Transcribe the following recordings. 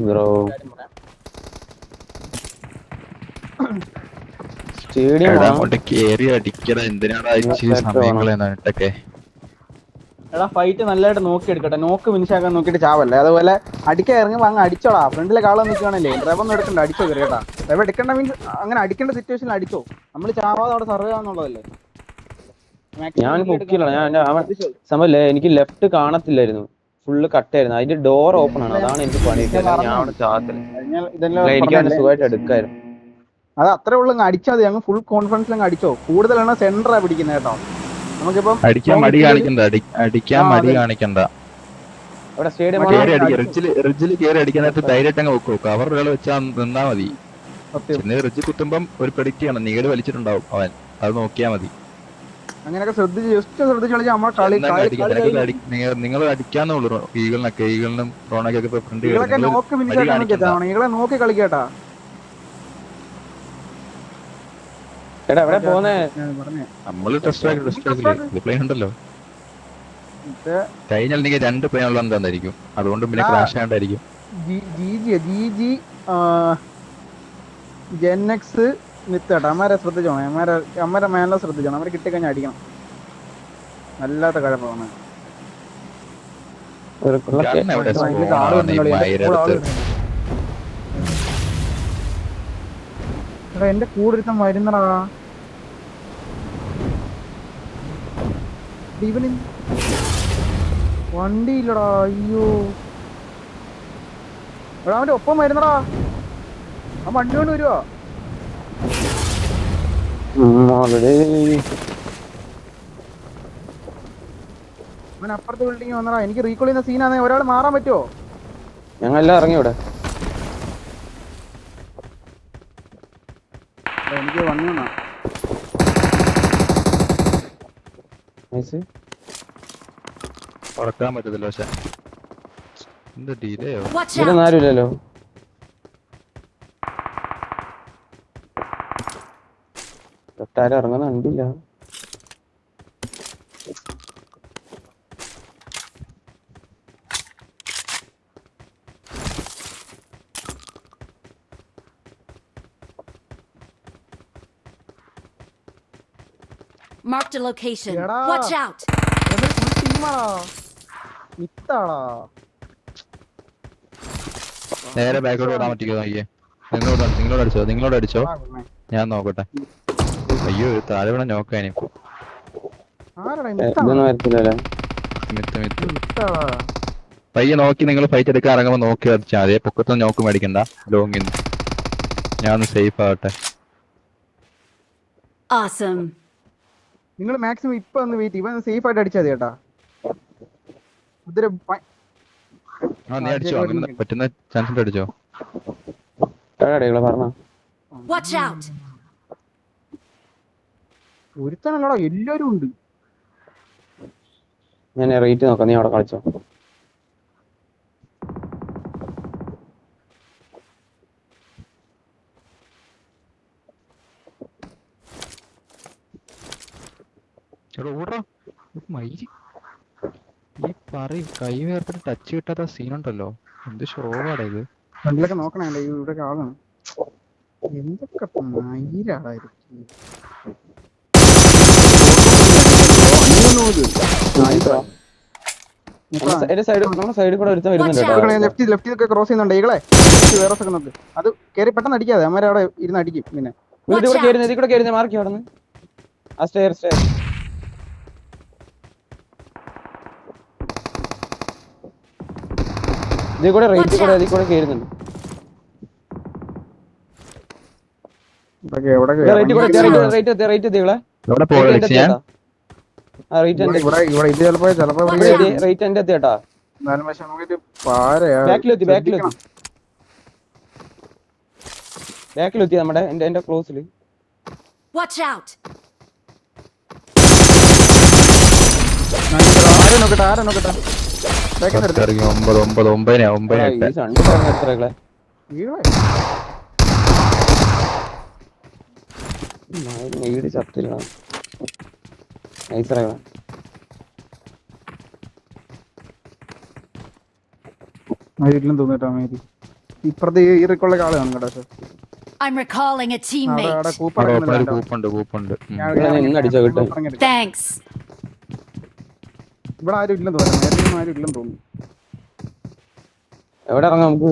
Bro stadium അങ്ങോട്ട് കേറി അടിക്കണ എന്തിനാണ് സമയം കളയുന്നതൊക്കെ. എടാ ഫൈറ്റ് നല്ലതായിട്ട് നോക്കി എടുക്കട്ടെ. നോക്ക് ഫിനിഷാക്കാൻ നോക്കിയിട്ട് ചാവല്ലേ. അതുപോലെ അടിക്കാൻ ഇറങ്ങുമ്പോൾ അങ്ങ് അടിച്ചോടാ. ഫ്രണ്ടിലെ കാളം നിൽക്കുകയാണല്ലേ റെവൊന്നും എടുക്കണ്ട, അടിച്ചോ കേട്ടാ. റെവ എടുക്കേണ്ട മീൻസ് അങ്ങനെ അടിക്കേണ്ട സിറ്റുവേഷനിൽ അടിച്ചോ. നമ്മൾ ചാവാതെ അവിടെ സർവേ ആവുന്നുള്ളതല്ലേ. ഞാൻ പൊക്കില്ല. സംഭവല്ലേ എനിക്ക് ലെഫ്റ്റ് കാണത്തില്ലായിരുന്നു, ഫുള്ള് കട്ടായിരുന്നു. അതിന്റെ ഡോർ ഓപ്പൺ ആണ്, അതാണ് എനിക്ക് പണി കിട്ടിയത്. ഞാൻ അവിടെ ചാകത്തില്ല, എനിക്ക് സുഖമായിട്ട് എടുക്കായിരുന്നു. അത് അത്രേ ഉള്ളു. അടിച്ചാൽ മതി, അങ്ങ് ഫുൾ കോൺഫിഡൻസിൽ അങ്ങ് അടിച്ചോ. കൂടുതലാണ് സെന്ററാ പിടിക്കുന്നത് കേട്ടോ. നമുക്കിപ്പം അടിക്കാൻ മടി കാണിക്കണ്ട, അടിക്കാൻ മടി കാണിക്കണ്ട. റിഡ്ജിൽ കയറി അടിക്കാൻ നേരത്തെ ധൈര്യമായിട്ട് അങ്ങ് വെക്കോ. കവർ ഒരാൾ വെച്ചാൽ നിന്നാ മതി. പിന്നെ റിഡ്ജ് കുത്തുമ്പം ഒരു പ്രഡിക്റ്റ് ചെയ്യണം, നീട് വലിച്ചിട്ടുണ്ടാവും അവൻ, അത് നോക്കിയാ മതി. അങ്ങനെയൊക്കെ ശ്രദ്ധിച്ച് കളിച്ചാൽ നമ്മുടെ കളി നിങ്ങൾ അടിക്കാന്നേ ഉള്ളൂ. ഈഗിളിനും റോണക്കൊക്കെ ഫ്രണ്ട് ഈകളെ നോക്കി കളിക്കട്ടാ. നമ്മള് ഉണ്ടല്ലോ കഴിഞ്ഞാൽ എനിക്ക് 2 പ്ലെയിൻ ഉള്ള എന്തായിരിക്കും, അതുകൊണ്ട് പിന്നെ ക്രാഷ് ആയിട്ടായിരിക്കും. ജെൻഎക്സ് വിത്തട്ടാ. അമ്മരെ ശ്രദ്ധിച്ചോണേ, അമ്മരെ മേലെ ശ്രദ്ധിച്ചോണം. അവര് കിട്ടിക്കഴിഞ്ഞാൽ അടിക്കണം. അല്ലാത്ത കഴപ്പാണ്. എന്റെ കൂടെ വരുന്നടാ ഇവന് വണ്ടിയില്ലടാ. അയ്യോ എടാ, അവന്റെ ഒപ്പം വരുന്നടാ. ആ വണ്ടി കൊണ്ട് വരുവാ. അവൻ അപ്പുറത്തെ ബിൽഡിങ് വന്നടാ. എനിക്ക് റീകോൾ ചെയ്യുന്ന സീനാണ്. ഒരാൾ മാറാൻ പറ്റുമോ? ഞങ്ങളെല്ലാം ഇറങ്ങി ഇവിടെ. എനിക്ക് വന്നു ഉറക്കാൻ പറ്റത്തില്ല. പക്ഷെ എന്ത് ഡിലേയോ ആരുമില്ലല്ലോ. തൊട്ടാരും ഇറങ്ങുന്ന കണ്ടില്ല. Marked a location. Watch out. നേരെ ബാക്കോട്ട് ഓടാൻ പറ്റിക്കോ നോക്കിയേ. നിങ്ങളോട് അടിച്ചോ ഞാൻ നോക്കട്ടെ. അയ്യോ താഴെ വീണ നോക്കാനി. പയ്യെ നോക്കി നിങ്ങൾ ഫൈറ്റ് എടുക്കാൻ ഇറങ്ങുമ്പോ നോക്കി അടിച്ചാൽ അതേ പൊക്കത്തൊന്നും നോക്ക് മേടിക്കണ്ട. ലോങ്ങിൽ ഞാൻ ഒന്ന് സേഫ് ആവട്ടെ. നിങ്ങൾ മാക്സിമം ഇപ്പൊ ഒന്ന് വെയിറ്റ് ഇവൻ സേഫ് ആയിട്ട് അടിച്ചാൽ മതി കേട്ടാ. പറ്റുന്ന ചാൻസ് അടിച്ചോ. ഒരുത്തനല്ലടാ, എല്ലാരും ഉണ്ട്. ഞാൻ റേറ്റ് നോക്കാം, നീ അവിടെ കളിച്ചോ. ഈ പറയും കൈ വേർത്തിട്ട് ടച്ച് കിട്ടാത്ത സീനുണ്ടല്ലോ. എന്ത് ഷോവാടാ ഇത്. ഫ്രണ്ടിലൊക്കെ നോക്കണേ, ഇവിടെ ആളാണ്. എന്തൊക്കെ മയിലാടായിരിക്കും. ലെഫ്റ്റിലൊക്കെ ക്രോസ് ചെയ്യുന്നുണ്ട് ഈകളെ. വേറെ നോക്ക്, അത് കയറി പെട്ടെന്ന് അടിക്കാതെ. അമ്മ അവിടെ ഇരുന്ന് അടിക്കും. പിന്നെ മാർക്കി അവിടെ നിന്ന് ആ സ്റ്റെയർ ഇതിൽ കൂടെ കേറുന്നുണ്ട്. ബാക്കിലെത്തി നമ്മുടെ എന്റെ ക്ലോസില്. ആരെ നോക്കട്ടെ. വീട്ടിലും തോന്നിട്ടോ മേരി ഇപ്പുറത്തെ ഈ റിക്കുള്ള ആള് കാണും കേട്ടോ. I'm recalling a അവിടെ teammate. അവിടെ അവിടെ ഓപ്പൺ ഒരു കൂപ്പടക്കുന്നുണ്ട്. കൂപ്പുണ്ട്. ഇന്ന് അടിച്ചോ കിട്ടും. Thanks. ഇവിടെ ആരും ഇല്ലെന്ന് തോന്നുന്നു. നേരത്തെ ആരും ഇല്ലെന്ന് തോന്നുന്നു. എവിടെ ഇറങ്ങാം നമുക്ക്?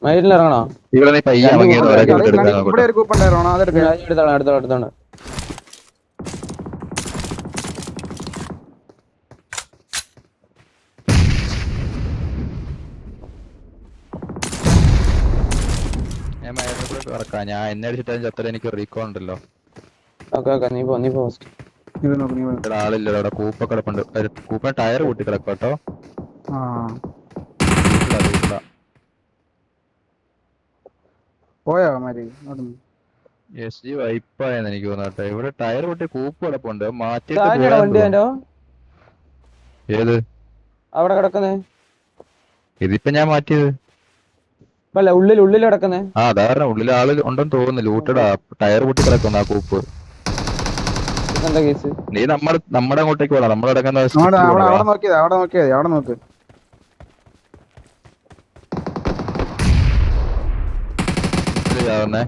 മൈരിൽ ഇറങ്ങണോ? ഇവിടെ നീ പയ്യെ ഇറങ്ങിയത് ഇവിടെ ഒരാൾക്ക് എടുക്കാൻ ഇവിടെ നോക്കട്ടെ. ഒരു കൂപ്പുണ്ടായിരുന്നോ? അതെടുക്കാം. അടുത്തോണ്ട് ഞാൻ മയത്തിലേക്ക് ഇറക്കാം. ഞാൻ എന്നെ അടിച്ചിട്ട് ചത്തല എനിക്ക് റീകോൾ ഉണ്ടല്ലോ. ഓക്കെ നീ പോ ഫസ്റ്റ്. ഇത് നോക്ക്, നീ ഇവിടെ ആളില്ല. അവിടെ കൂപ്പ കിടപ്പുണ്ട്. കൂപ്പ ടയർ കൂട്ടി കിടക്കും കേട്ടോ. ആ പോയോ മാരി? എസ് ജി വൈപ്പായെന്ന് എനിക്ക് തോന്നട്ടെ. ഇവിടെ ടയർ പൊട്ടി കൂപ്പ് കിടപ്പുണ്ട്. മാറ്റിയിട്ട് വണ്ടി പോയാന്ന് അതിന്റെ തോന്നുന്നു. ഏത് അവിടെ കിടക്കുന്നേ? ഇതിപ്പോ ഞാൻ മാറ്റിയത്. അല്ല ഉള്ളിൽ കിടക്കുന്നേ. ആ അതാരണം ഉള്ളിൽ ആള് ഉണ്ടെന്ന് തോന്നുന്നു. ലൂട്ടടാ ടയർ പൊട്ടി കിടക്കുന്ന ആ കൂപ്പ്. എന്താ കേസ്? നീ നമ്മുടെ അങ്ങോട്ടേക്ക് പോടാ. നമ്മൾ കിടക്കുന്ന അവിടെ നോക്കിയത്, അവിടെ നോക്ക്. ചാവുന്നേ.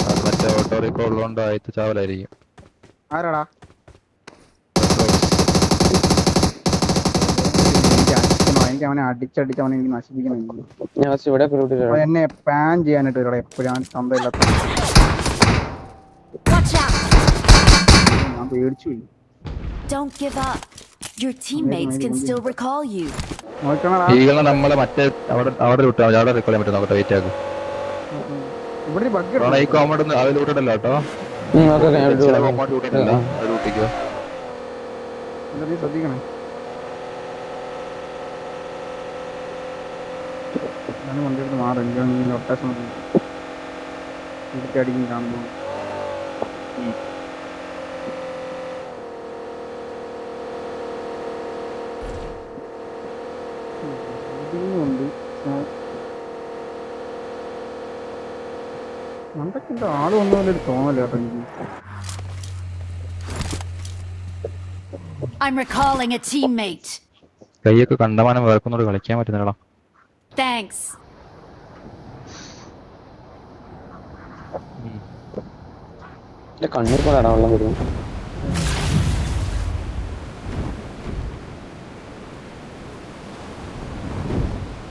അത് മറ്റേ ഓട്ടോറിക്കോ ഉള്ളതുകൊണ്ട് ആയിട്ട് ചാവലായിരിക്കും. ആരാടാ? എനിക്ക് അവനെ അടിച്ചടിച്ച് അവനെ എനിക്ക് നശിപ്പിക്കണം. ഞാൻ ഇവിടെ അവൻ എന്നെ പാൻ ചെയ്യാനായിട്ട് ഇവിടെ എപ്പോഴും തന്തയില്ലാത്ത. Watch out. ഞാൻ പേടിച്ചു പോയി. Don't give up. Your teammates can still recall you. നോക്കണടാ, ഈകളെ നമ്മളെ മറ്റേ അവിടെ ലൂട്ടാ. അവിടെ റിക്കോൾ ചെയ്യാൻ പറ്റും. നോക്കട്ടെ, വെയിറ്റ് ആക്കും. ഇവിടെ ഒരു ബഗ് ഈ കോമ്പൗണ്ട് അത് ലൂട്ടണ്ടല്ലോ കേട്ടോ. കോമ്പൗണ്ട് ലൂട്ടിട്ടില്ല. അത് ലൂട്ടിക്കോ. നീ ശ്രദ്ധിക്കണേ. ഞാൻ വണ്ടി എടുത്ത് മാറും. എനിക്ക് ഒട്ടേഷൻ ഇടിക്കടിക്കും കാണുന്നു. ഉണ്ട് മണ്ടൊക്കെ ആള് വന്ന പോലെ ഒരു തോന്നല് കേട്ടോ എനിക്ക്. I'm recalling a teammate. കൈയൊക്കെ കണ്ടമാനം വേർക്കുന്നോട് കളിക്കാൻ പറ്റുന്നടാ. Thanks. കണ്ണിൽ കൂടെ വെള്ളം വരും.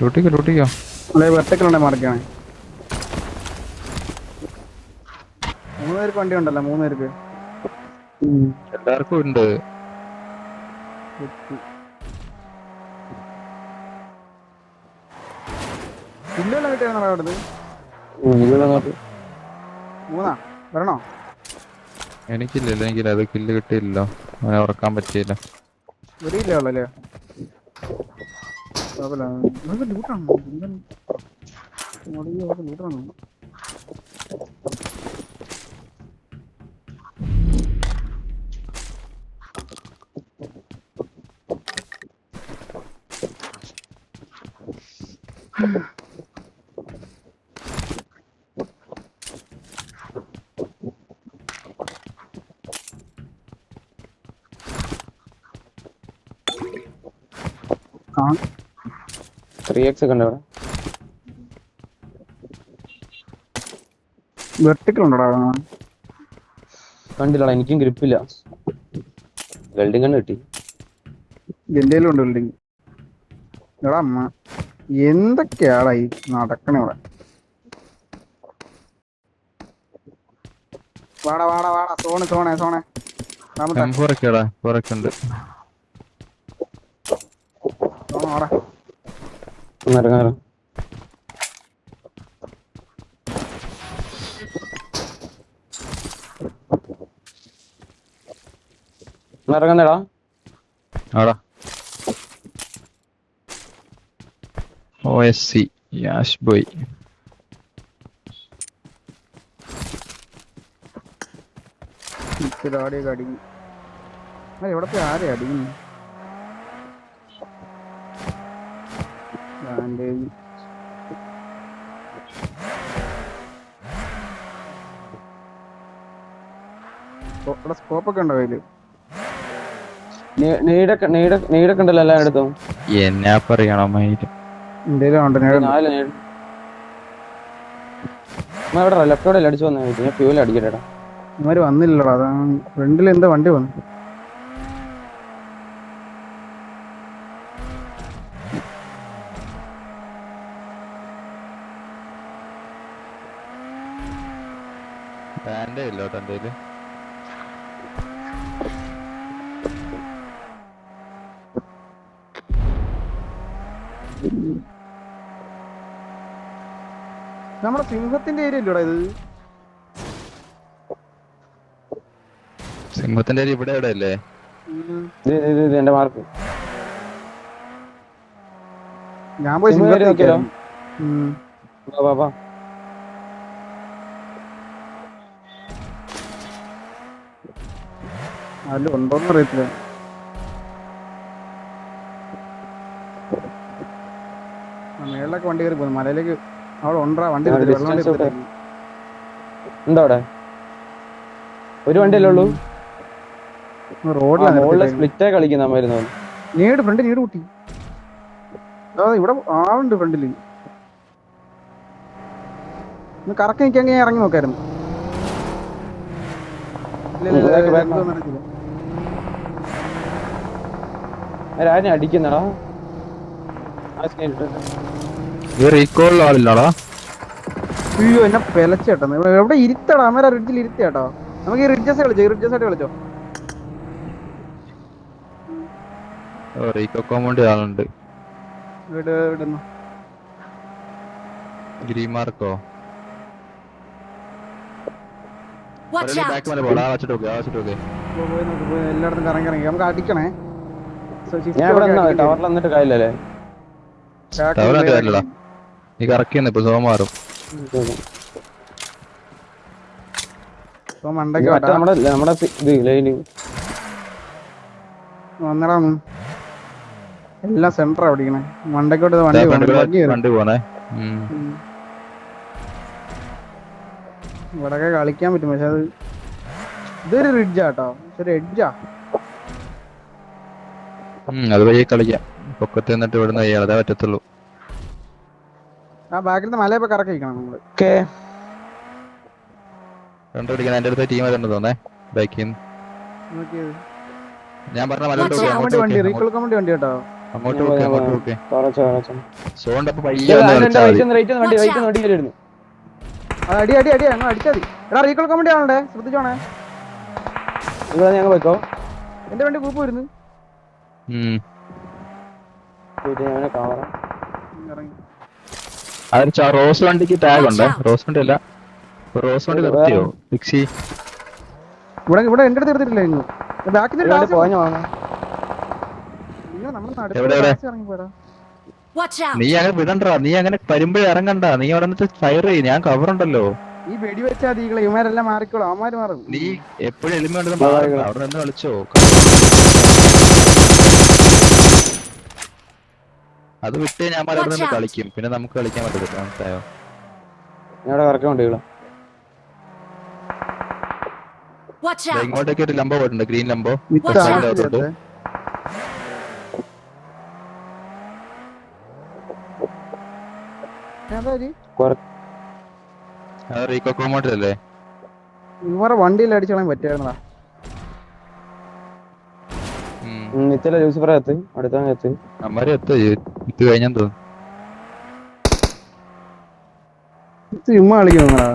ലൂട്ടിക്കോ. അല്ലെ വെർട്ടിക്കലുണ്ടെ മാർക്കാണ്. 3 പേർക്ക് വണ്ടി ഉണ്ടല്ലോ, 3 പേർക്ക്. എല്ലാവർക്കും ഉണ്ട്. ഇല്ലല്ലോ കിട്ടിയായിരുന്നോ അവിടുന്ന്? 3 വരണോ? എനിക്കില്ല അത് കില്ല് കിട്ടിയില്ലല്ലോ. അവനെ ഉറക്കാൻ പറ്റിയില്ല. ഒരു ഇല്ലേ ഉള്ളല്ലേ? ലൂട്ടാണോ? ലൂട്ടാണോ? ആ 3x ഒക്കെ ഉണ്ട് അവിടെ. വെർട്ടിക്കൽ ഉണ്ടോടാ? കണ്ടില്ലടാ, എനിക്കും ഗ്രിപ്പില്ല. വെൽഡിംഗ് കണ്ണ് കിട്ടി. എന്റേലും ഉണ്ട് ബിൽഡിങ്. എടാ അമ്മ എന്തൊക്കെയാടാ ഈ നടക്കണേ ഇവിടെ? വാടാ സോണേ ഉണ്ട്. വാടാ. ഇറങ്ങാറ. ഇറങ്ങുന്നേടാ. ആടാ OSC യാഷ് ബോയ്. ആടിയൊക്കെ അടിക്കും. എവിടെ പോയി ആരെയും അടിക്കുന്നു? സ്കോപ്പൊക്കെ ഉണ്ടോ കയ്യില്? നീടൊക്കെ ഉണ്ടല്ലോ എല്ലായിടത്തും. എന്നാ പറയണോ മയില്. എന്തേലും ഉണ്ട് നേരെ 4 നീട്. എവിടെ ലെഫ്റ്റോടെ അടിച്ചു വന്നാ ഞാൻ ഫ്യൂൽ അടിക്കട്ടെടാ. ഇവര് വന്നില്ലല്ലോ. അതാണ് ഫ്രണ്ടിൽ എന്താ വണ്ടി വന്നു. ബാൻഡേ ഇല്ലോ തന്റെ നമ്മുടെ സിംഹത്തിന്റെ ഏരിയ അല്ലൂടാ ഇത്. സിംഹത്തിന്റെ ഇവിടെ എവിടെ അല്ലേ? എന്റെ മാർക്ക് ഞാൻ പോയി സിംഹത്തെ നോക്കിയാലോ. അതിൽ ഉണ്ടോന്ന് അറിയത്തില്ല. മേളിലൊക്കെ വണ്ടി കയറി പോകുന്നു. മലയിലേക്ക് അവിടെ ഉണ്ടാ വണ്ടി ഉണ്ടോ അവിടെ? ഒരു വണ്ടിയല്ലേ ഉള്ളൂ. റോഡിലാണ് സ്പ്ലിറ്റായി കളിക്കുന്ന മരുന്ന്. നീട് ഫ്രണ്ട് നീട് കൂട്ടി. ഇവിടെ ആളുണ്ട് ഫ്രണ്ടില്. കറക്കം നിൽക്കാൻ ഇറങ്ങി നോക്കായിരുന്നു. രാജനെ അടിക്കുന്നടാ. റീകോളിൽ ആളില്ലാടാ. അയ്യോ എന്നെ പെലച്ചേട്ടോ. എവിടെ ഇരുത്തടാ? അമ്മ റിഡ്ജിൽ ഇരുത്തിയാട്ടോ. നമുക്ക് ഈ റിഡ്ജസ് കളിച്ചോ. ഈ റിഡ്ജസ് ആയിട്ട് കളിച്ചോ. റീകോക്കാൻ വേണ്ടി ആളുണ്ട്. ഗ്രീൻ മാർക്കോ എല്ലായിടത്തും കറങ്ങി ഇറങ്ങി നമുക്ക് അടിക്കണേ. ടവറിൽ വന്നിട്ട് കാര്യല്ലേ. നീ കറക്കിയെന്ന് ഇപ്പൊ സോമാറും. വന്നടാ. എല്ലാം സെന്ററാ പിടിക്കണേ. മണ്ടക്കോട്ട് വണ്ടി പോണേ. ഇവിടൊക്കെ കളിക്കാൻ പറ്റും. പക്ഷെ അത് ഇതൊരു റിഡ്ജാട്ടോ. ഒരു എഡ്ജാ. അത് വഴി കളിക്കാം. പൊക്കത്ത് നിന്നിട്ട് ഇവിടുന്ന് അതേ പറ്റത്തുള്ളൂ. ആ ബാക്കിലത്തെ മലയപ്പോ കറക്കി വയ്ക്കണം നമ്മള്. രണ്ടുപിടിക്കാൻ എന്റെ അടുത്ത് ടീം വരുന്നുണ്ട് തോന്നേ. ബൈക്കിൽ ഞാൻ പറഞ്ഞ മല വണ്ടി റീകോൾ കമ്പനി വണ്ടി കേട്ടോ. അങ്ങോട്ട് നോക്കേ. സോണ്ടപ്പോ അടി അടി അടി അങ്ങ് അടിച്ചാതി. എടാ റീകോൾ കമ്പനി ആണേ. ശ്രദ്ധിച്ചോണേ. ഞങ്ങൾ വെക്കോ. എന്റെ വണ്ടി കൂപ്പ് വരുന്നു. റോസ് വണ്ടിക്ക് ടാഗ് ഉണ്ട്. റോസ് വണ്ടി അല്ല. റോസ് വണ്ടി നിർത്തിയോ ഫിക്സി? ഇവിടെ ഇവിടെ എന്റെ അടുത്ത് എടുത്തിട്ടില്ല. നീ അങ്ങനെ വിടണ്ടാ. നീ അങ്ങനെ വരുമ്പോഴേ ഇറങ്ങണ്ട. നീ അവിടെ നിന്നിട്ട് ഫയർ ചെയ്യും. ഞാൻ കവർ ഉണ്ടല്ലോ. ഈ വെടി വെച്ചാ തീകളെ ഇവന്മാരെല്ലാം മാറിക്കോളൂ. അവന്മാര് മാറും. നീ എപ്പോഴും എളിമ അവിടെ നിന്ന് കളിച്ചോ. അത് വിട്ടേ ഞാൻ അവിടെ നിന്ന് കളിക്കും. പിന്നെ നമുക്ക് കളിക്കാൻ പറ്റത്തില്ല. മനസ്സിലായോ? ഇങ്ങോട്ടേക്ക് ഒരു ലംബോ പോയിട്ടുണ്ട്. Green Lambo. റീകോമോട്ടല്ലേ? ഇവരെ വണ്ടിയിൽ അടിച്ചോളാൻ പറ്റുമായിരുന്നടാ. അമ്മരെ ഇത് കഴിഞ്ഞാ തോന്നുന്നു. ചുമ്മാ കളിക്കുന്നതാ.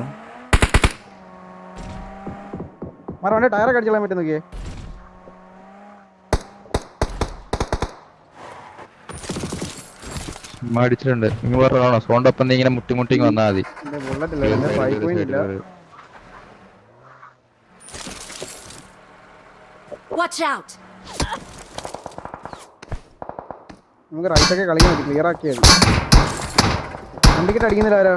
വണ്ടി ടയറൊക്കെ അടിച്ചോളാൻ പറ്റും. നോക്കിയേ അടിച്ചിട്ടുണ്ട്. നിങ്ങൾ പറഞ്ഞോ സോണ്ടൊപ്പം നീ ഇങ്ങനെ മുട്ടിമുട്ടിങ് വന്നാ മതി. നമുക്ക് റൈറ്റൊക്കെ കളിക്കാൻ പറ്റും. ക്ലിയർ ആക്കിയത്. വണ്ടിക്കിട്ട് അടിക്കുന്നില്ല ആരോ.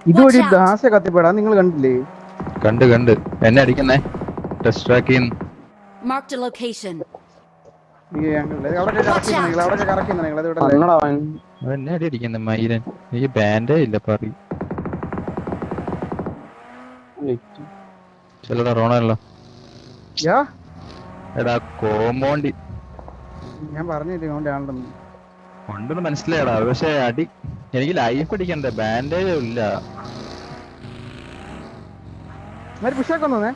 ഇതുവഴി ദാസ കത്തിപ്പെടാൻ നിങ്ങൾ കണ്ടില്ലേ? കണ്ട് എന്നെ അടിക്കുന്നേ. Test track Marked a location. അവിടെ കറക്കുന്ന നിങ്ങൾ അത് ഇവിടെ കണ്ണടാ അവൻ. അവൻ എന്നെ അടി അടിക്കുന്ന മൈരൻ. എനിക്ക് ബാൻഡേ ഇല്ല പറയും. ചിലടാ റോണല്ലോ. എടാ കോമ്പൗണ്ട് ഞാൻ പറഞ്ഞില്ലേ ഓന്റെ ആളുണ്ടെന്ന്. ഉണ്ടെന്ന് മനസ്സിലായടാ. പക്ഷെ അടി എനിക്ക് ലൈഫ് അടിക്കണ്ടേ, ബാൻഡേജ് ഇല്ല. പുഷാക്ക് വന്നേ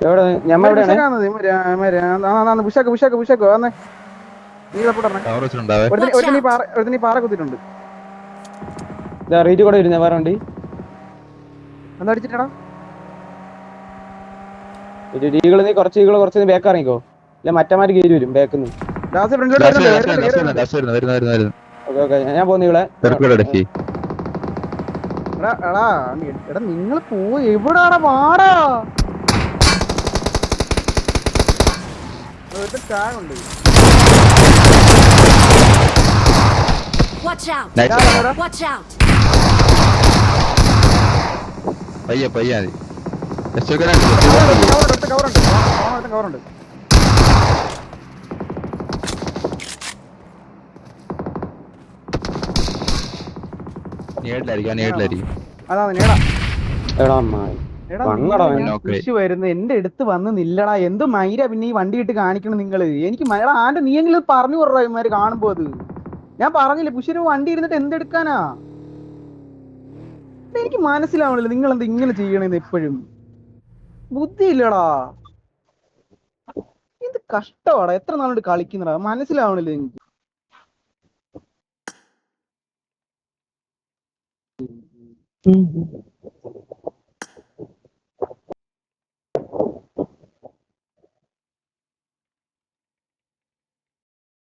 എവിടെ ഞമ്മ എവിടെയാണ്? പുഷാക്ക് വന്നേ. കവർ വെച്ചിട്ടുണ്ടാവേ. ഒരുത്തനി പാറ കുത്തിട്ടുണ്ട്. റീറ്റ് കൂടെ ഇരുന്നേ വേറെ വണ്ടി. എന്താ അടിച്ചിട്ടാ? ഈകള് നീ കുറച്ച് ബാക്ക് ഇറങ്ങിക്കോ. ഇല്ല മറ്റന്മാര് കയറി വരും ബാക്കിന്ന്. ഞാൻ പോകുന്ന ഈകളെ. എടാ നിങ്ങൾ പോയി എവിടാടാ പാടാ? ഉണ്ട്. Watch out! Watch out! പയ്യ പയ്യ കവറുണ്ട്. നേടിലായിരിക്കും. അതാണ് നേടാ. എടാ അമ്മായി വരുന്നത് എന്റെ അടുത്ത് വന്ന് നില്ലടാ. എന്ത് മൈര പിന്നെ ഈ വണ്ടി ഇട്ട് കാണിക്കണം നിങ്ങള്? എനിക്ക് എടാ ആന്റെ നീയെങ്കിലും പറഞ്ഞു കൊടുറാ ഇവന്മാര് കാണുമ്പോ. അത് ഞാൻ പറഞ്ഞില്ലേ പുഷര് വണ്ടി ഇരുന്നിട്ട് എന്തെടുക്കാനാ? എനിക്ക് മനസ്സിലാവണില്ല നിങ്ങൾ എന്താ ഇങ്ങനെ ചെയ്യണെന്ന്. എപ്പോഴും ബുദ്ധിയില്ലടാ. ഇത് കഷ്ടമാടാ. എത്ര നാളോട് കളിക്കുന്നടാ, മനസ്സിലാവണില്ല എനിക്ക്.